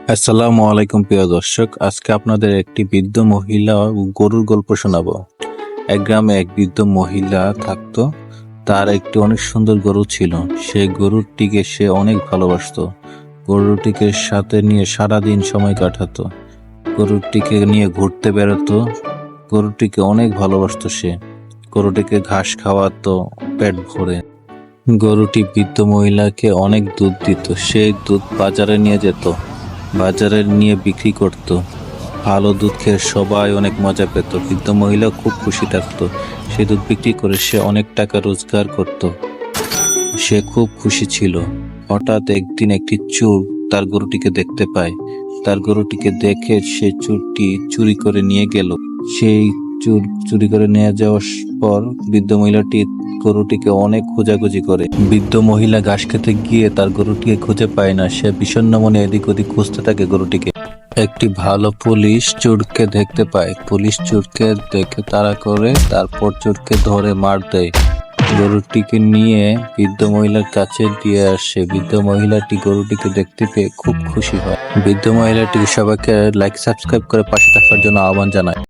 আসসালামু আলাইকুম প্রিয় দর্শক, আজকে আপনাদের একটি বৃদ্ধ মহিলা ও গরুর গল্প শোনাবো। এক গ্রামে এক বৃদ্ধ মহিলা থাকতো। তার একটি অনেক সুন্দর গরু ছিল। সেই গরুটিকে সে অনেক ভালোবাসতো। গরুটিকে সাথে নিয়ে সারাদিন সময় কাটাতো। গরুটিকে নিয়ে ঘুরতে বেরোতো। গরুটিকে অনেক ভালোবাসতো সে। গরুটিকে ঘাস খাওয়াতো পেট ভরে। গরুটি বৃদ্ধ মহিলাকে অনেক দুধ দিত। সেই দুধ বাজারে নিয়ে যেত, বাজারে নিয়ে বিক্রি করত। ভালো দুধ খেয়ে সবাই অনেক মজা পেত। বৃদ্ধ মহিলা খুব খুশি থাকতো। সেই দুধ বিক্রি করে সে অনেক টাকা রোজগার করত। সে খুব খুশি ছিল। হঠাৎ একদিন একটি চোর তার গরুটিকে দেখতে পায়। তার গরুটিকে দেখে সে চোরটি চুরি করে নিয়ে গেল। সেই চোর চুরি করে নিয়ে যাওয়ার পর বৃদ্ধ মহিলাটি গরুটিকে অনেক খোঁজাখুঁজি করে। বৃদ্ধ মহিলা ঘাস খেতে গিয়ে তার গরুটিকে খুঁজে পায় না। সে বিষণ্ণ মনে এদিক ওদিক খুঁজতে থাকে গরুটিকে। একটি ভালো পুলিশ চোরকে দেখতে পায়। পুলিশ চোরকে দেখে তাড়া করে, তারপর চোরকে ধরে মার দেয়। গরুটিকে নিয়ে বৃদ্ধ মহিলার কাছে দিয়ে আসে। বৃদ্ধ মহিলাটি গরুটিকে দেখতে পেয়ে খুব খুশি হয়। বৃদ্ধ মহিলাটি সবাইকে লাইক সাবস্ক্রাইব করে পাশে থাকার জন্য আহ্বান জানায়।